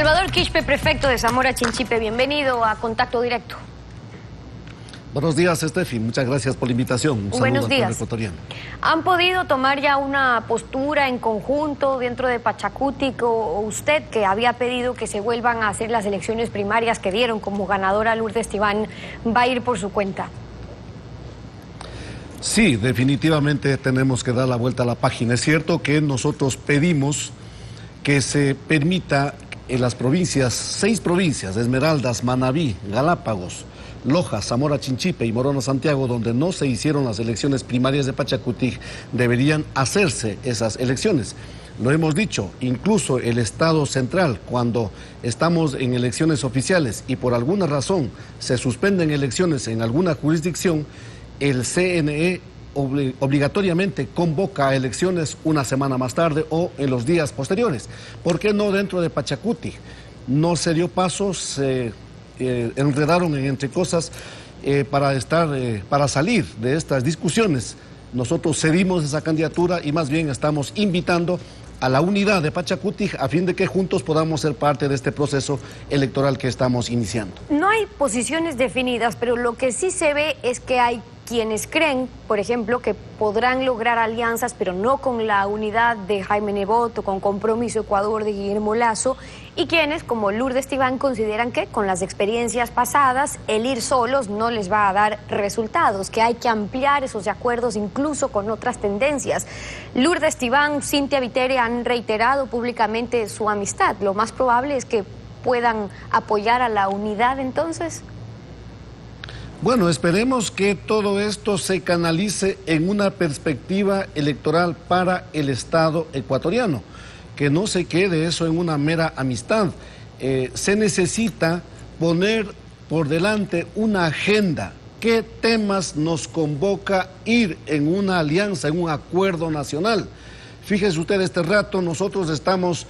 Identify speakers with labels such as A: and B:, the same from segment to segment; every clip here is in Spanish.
A: Salvador Quispe, prefecto de Zamora Chinchipe, bienvenido a Contacto Directo.
B: Buenos días, Estefi. Muchas gracias por la invitación. Un
A: Buenos días.
B: Ecuatoriano.
A: ¿Han podido tomar ya una postura en conjunto dentro de Pachacutic o usted, que había pedido que se vuelvan a hacer las elecciones primarias que dieron como ganadora Lourdes Tibán, va a ir por su cuenta?
B: Sí, definitivamente tenemos que dar la vuelta a la página. Es cierto que nosotros pedimos que se permita en las provincias, 6 provincias, Esmeraldas, Manabí, Galápagos, Loja, Zamora Chinchipe y Morona Santiago, donde no se hicieron las elecciones primarias de Pachacutic, deberían hacerse esas elecciones. Lo hemos dicho, incluso el Estado central, cuando estamos en elecciones oficiales y por alguna razón se suspenden elecciones en alguna jurisdicción, el CNE obligatoriamente convoca a elecciones una semana más tarde o en los días posteriores. ¿Por qué no dentro de Pachacutic? No se dio paso, se enredaron entre cosas para salir de estas discusiones. Nosotros cedimos esa candidatura y más bien estamos invitando a la unidad de Pachacutic a fin de que juntos podamos ser parte de este proceso electoral que estamos iniciando.
A: No hay posiciones definidas, pero lo que sí se ve es que hay quienes creen, por ejemplo, que podrán lograr alianzas, pero no con la unidad de Jaime Nebot o con Compromiso Ecuador de Guillermo Lasso, y quienes, como Lourdes Tibán, consideran que con las experiencias pasadas, el ir solos no les va a dar resultados, que hay que ampliar esos acuerdos incluso con otras tendencias. Lourdes Tibán, Cynthia Viteri han reiterado públicamente su amistad. Lo más probable es que puedan apoyar a la unidad entonces.
B: Bueno, esperemos que todo esto se canalice en una perspectiva electoral para el Estado ecuatoriano, que no se quede eso en una mera amistad. Se necesita poner por delante una agenda. ¿Qué temas nos convoca ir en una alianza, en un acuerdo nacional? Fíjese usted, este rato nosotros estamos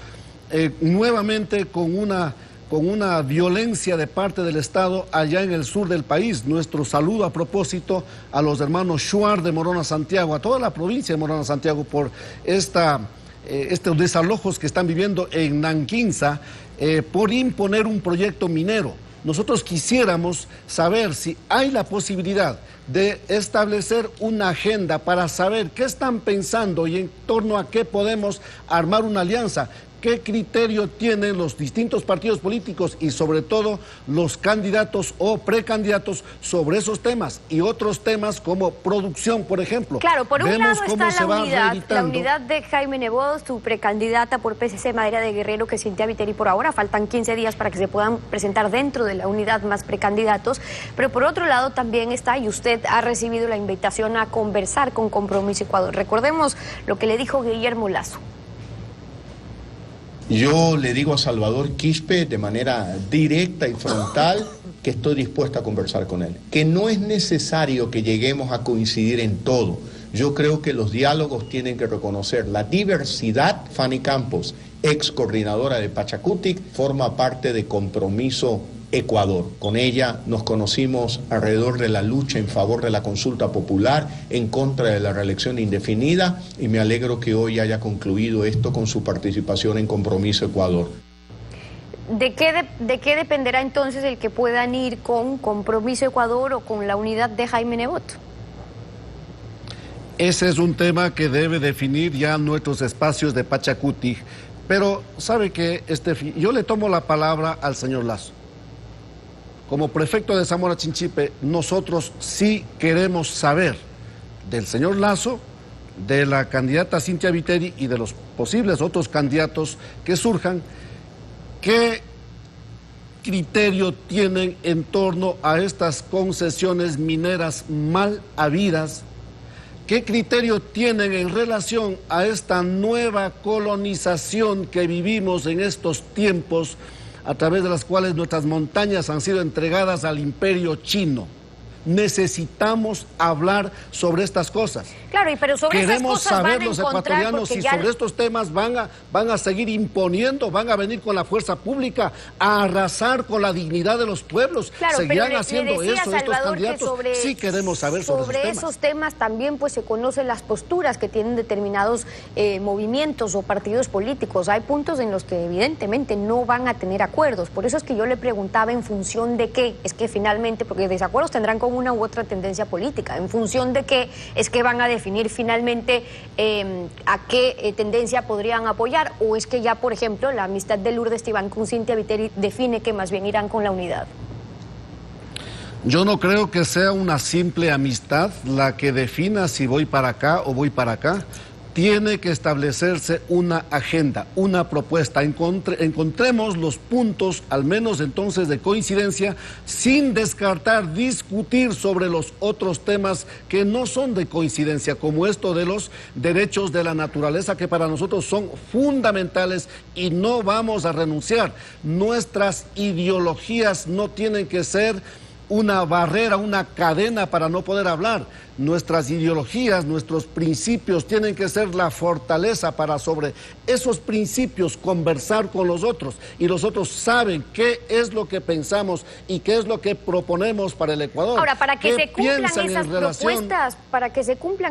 B: nuevamente con una violencia de parte del Estado allá en el sur del país. Nuestro saludo a propósito a los hermanos Shuar de Morona Santiago, a toda la provincia de Morona Santiago por estos desalojos que están viviendo en Nanquinza por imponer un proyecto minero. Nosotros quisiéramos saber si hay la posibilidad de establecer una agenda para saber qué están pensando y en torno a qué podemos armar una alianza. ¿Qué criterio tienen los distintos partidos políticos y sobre todo los candidatos o precandidatos sobre esos temas y otros temas como producción, por ejemplo?
A: Claro, por un lado está la unidad de Jaime Nebot, su precandidata por PSC Madera de Guerrero, que es Cynthia Viteri por ahora. Faltan 15 días para que se puedan presentar dentro de la unidad más precandidatos. Pero por otro lado también está, y usted ha recibido la invitación a conversar con Compromiso Ecuador. Recordemos lo que le dijo Guillermo Lasso.
C: Yo le digo a Salvador Quispe de manera directa y frontal que estoy dispuesto a conversar con él, que no es necesario que lleguemos a coincidir en todo. Yo creo que los diálogos tienen que reconocer la diversidad. Fanny Campos, ex coordinadora de Pachacutic, forma parte de Compromiso Ecuador. Con ella nos conocimos alrededor de la lucha en favor de la consulta popular, en contra de la reelección indefinida, y me alegro que hoy haya concluido esto con su participación en Compromiso Ecuador.
A: ¿De qué dependerá entonces el que puedan ir con Compromiso Ecuador o con la unidad de Jaime Nebot?
B: Ese es un tema que debe definir ya nuestros espacios de Pachacutic. Pero, ¿sabe qué, Estefi? Yo le tomo la palabra al señor Lasso. Como prefecto de Zamora Chinchipe, nosotros sí queremos saber del señor Lasso, de la candidata Cynthia Viteri y de los posibles otros candidatos que surjan, qué criterio tienen en torno a estas concesiones mineras mal habidas, qué criterio tienen en relación a esta nueva colonización que vivimos en estos tiempos, a través de las cuales nuestras montañas han sido entregadas al imperio chino. Necesitamos hablar sobre estas cosas.
A: Claro, pero sobre
B: queremos
A: esas cosas
B: saber
A: van a
B: los
A: encontrar,
B: ecuatorianos si sobre estos temas van a seguir imponiendo, van a venir con la fuerza pública a arrasar con la dignidad de los pueblos.
A: Claro,
B: ¿seguirán haciendo
A: decía,
B: eso
A: Salvador,
B: estos candidatos? Sí queremos saber sobre
A: esos temas también pues se conocen las posturas que tienen determinados movimientos o partidos políticos. Hay puntos en los que evidentemente no van a tener acuerdos. Por eso es que yo le preguntaba en función de qué es que finalmente, porque desacuerdos tendrán con una u otra tendencia política, en función de qué es que van a definir finalmente a qué tendencia podrían apoyar, o es que ya, por ejemplo, la amistad de Lourdes Tibán con Cynthia Viteri define que más bien irán con la unidad.
B: Yo no creo que sea una simple amistad la que defina si voy para acá o voy para acá. Tiene que establecerse una agenda, una propuesta. Encontremos los puntos, al menos entonces, de coincidencia, sin descartar discutir sobre los otros temas que no son de coincidencia, como esto de los derechos de la naturaleza, que para nosotros son fundamentales y no vamos a renunciar. Nuestras ideologías no tienen que ser una barrera, una cadena para no poder hablar. Nuestras ideologías, nuestros principios tienen que ser la fortaleza para sobre esos principios conversar con los otros, y los otros saben qué es lo que pensamos y qué es lo que proponemos para el Ecuador.
A: Ahora, para que se cumplan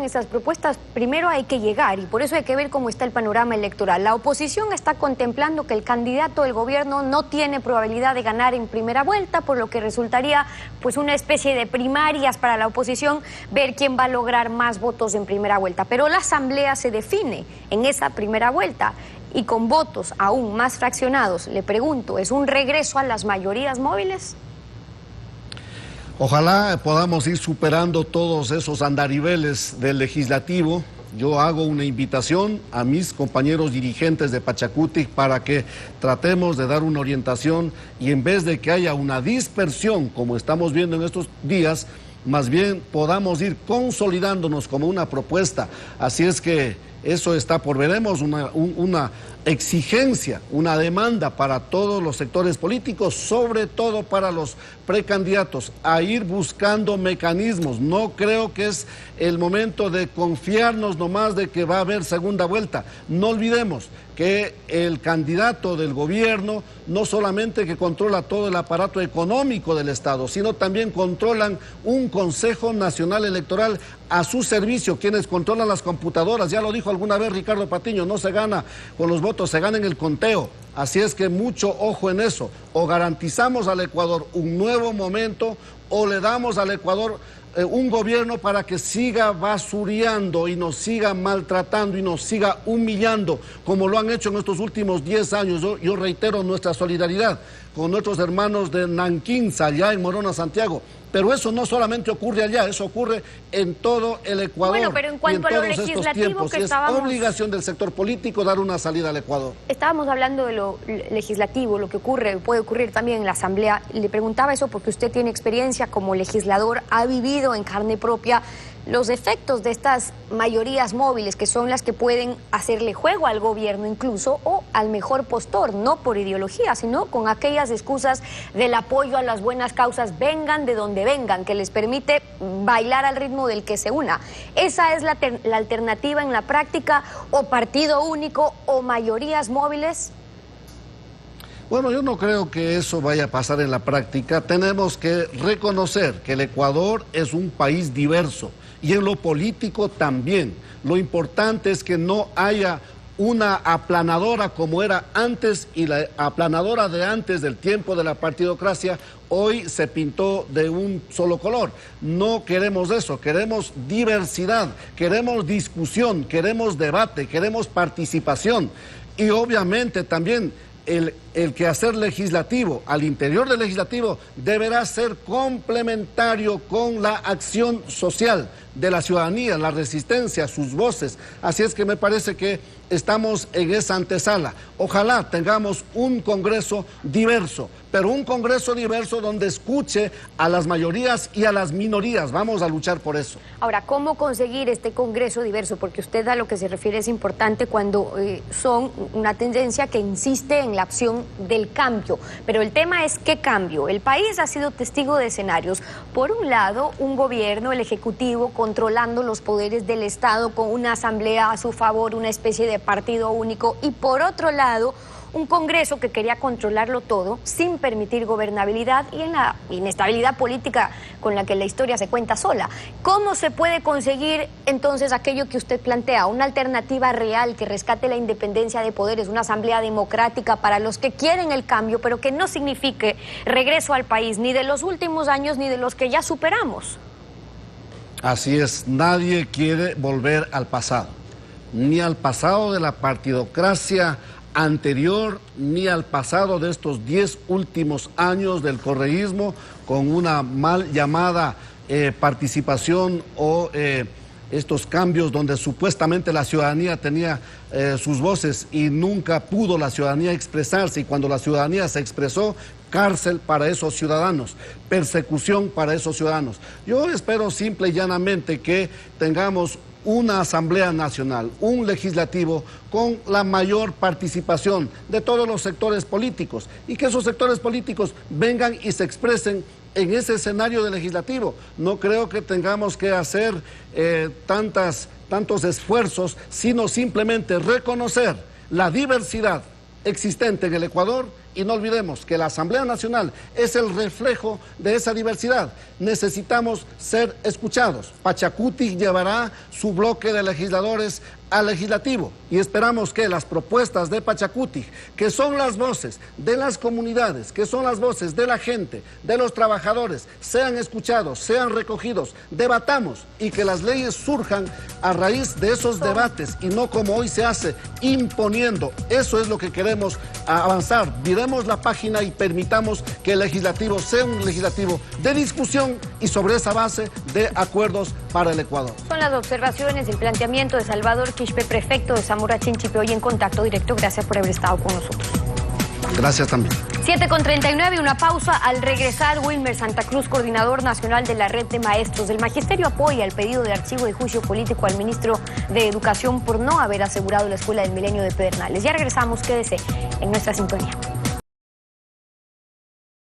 A: esas propuestas, primero hay que llegar, y por eso hay que ver cómo está el panorama electoral. La oposición está contemplando que el candidato del gobierno no tiene probabilidad de ganar en primera vuelta, por lo que resultaría pues una especie de primarias para la oposición, ver quién va a lograr más votos en primera vuelta. Pero la asamblea se define en esa primera vuelta, y con votos aún más fraccionados, le pregunto, ¿es un regreso a las mayorías móviles?
B: Ojalá podamos ir superando todos esos andariveles del legislativo. Yo hago una invitación a mis compañeros dirigentes de Pachacutic para que tratemos de dar una orientación, y en vez de que haya una dispersión como estamos viendo en estos días, más bien podamos ir consolidándonos como una propuesta. Así es que eso está por veremos, una exigencia, una demanda para todos los sectores políticos, sobre todo para los precandidatos, a ir buscando mecanismos. No creo que es el momento de confiarnos nomás de que va a haber segunda vuelta. No olvidemos que el candidato del gobierno no solamente que controla todo el aparato económico del Estado, sino también controlan un Consejo Nacional Electoral a su servicio, quienes controlan las computadoras. Ya lo dijo alguna vez Ricardo Patiño, no se gana con los votos, se gana en el conteo. Así es que mucho ojo en eso. O garantizamos al Ecuador un nuevo momento, o le damos al Ecuador un gobierno para que siga basureando y nos siga maltratando y nos siga humillando, como lo han hecho en estos últimos 10 años. Yo reitero nuestra solidaridad con nuestros hermanos de Nanquín, allá en Morona, Santiago. Pero eso no solamente ocurre allá, eso ocurre en todo el Ecuador.
A: Bueno, pero en cuanto a lo legislativo que estábamos...
B: Es obligación del sector político dar una salida al Ecuador.
A: Estábamos hablando de lo legislativo, lo que puede ocurrir también en la Asamblea. Le preguntaba eso porque usted tiene experiencia como legislador, ha vivido en carne propia los efectos de estas mayorías móviles, que son las que pueden hacerle juego al gobierno incluso, o al mejor postor, no por ideología, sino con aquellas excusas del apoyo a las buenas causas, vengan de donde vengan, que les permite bailar al ritmo del que se una. ¿Esa es la alternativa en la práctica, o partido único, o mayorías móviles?
B: Bueno, yo no creo que eso vaya a pasar en la práctica. Tenemos que reconocer que el Ecuador es un país diverso, y en lo político también. Lo importante es que no haya una aplanadora como era antes, y la aplanadora de antes del tiempo de la partidocracia hoy se pintó de un solo color. No queremos eso, queremos diversidad, queremos discusión, queremos debate, queremos participación, y obviamente también el quehacer legislativo al interior del legislativo deberá ser complementario con la acción social. de la ciudadanía, la resistencia, sus voces. Así es que me parece que estamos en esa antesala. Ojalá tengamos un Congreso diverso, pero un Congreso diverso donde escuche a las mayorías y a las minorías. Vamos a luchar por eso.
A: Ahora, ¿cómo conseguir este Congreso diverso? Porque usted a lo que se refiere es importante cuando son una tendencia que insiste en la opción del cambio. Pero el tema es ¿qué cambio? El país ha sido testigo de escenarios. Por un lado, un gobierno, el Ejecutivo, controlando los poderes del Estado con una asamblea a su favor, una especie de partido único. Y por otro lado, un Congreso que quería controlarlo todo sin permitir gobernabilidad y en la inestabilidad política con la que la historia se cuenta sola. ¿Cómo se puede conseguir entonces aquello que usted plantea? Una alternativa real que rescate la independencia de poderes, una asamblea democrática para los que quieren el cambio, pero que no signifique regreso al país ni de los últimos años ni de los que ya superamos.
B: Así es, nadie quiere volver al pasado, ni al pasado de la partidocracia anterior, ni al pasado de estos 10 últimos años del correísmo con una mal llamada participación o estos cambios donde supuestamente la ciudadanía tenía sus voces y nunca pudo la ciudadanía expresarse, y cuando la ciudadanía se expresó, cárcel para esos ciudadanos, persecución para esos ciudadanos. Yo espero simple y llanamente que tengamos una Asamblea Nacional, un legislativo con la mayor participación de todos los sectores políticos y que esos sectores políticos vengan y se expresen en ese escenario de legislativo. No creo que tengamos que hacer tantos esfuerzos, sino simplemente reconocer la diversidad existente en el Ecuador. Y no olvidemos que la Asamblea Nacional es el reflejo de esa diversidad. Necesitamos ser escuchados. Pachacuti llevará su bloque de legisladores al legislativo y esperamos que las propuestas de Pachacuti, que son las voces de las comunidades, que son las voces de la gente, de los trabajadores, sean escuchados, sean recogidos, debatamos y que las leyes surjan a raíz de esos debates y no como hoy se hace, imponiendo. Eso es lo que queremos avanzar. Viremos la página y permitamos que el legislativo sea un legislativo de discusión y sobre esa base de acuerdos para el Ecuador.
A: Son las observaciones, el planteamiento de Salvador Quispe, prefecto de Zamora Chinchipe, hoy en Contacto Directo. Gracias por haber estado con nosotros.
B: Gracias también.
A: 7:39, una pausa. Al regresar, Wilmer Santa Cruz, coordinador nacional de la Red de Maestros del Magisterio, apoya el pedido de archivo de juicio político al ministro de Educación por no haber asegurado la Escuela del Milenio de Pedernales. Ya regresamos, quédese en nuestra sintonía.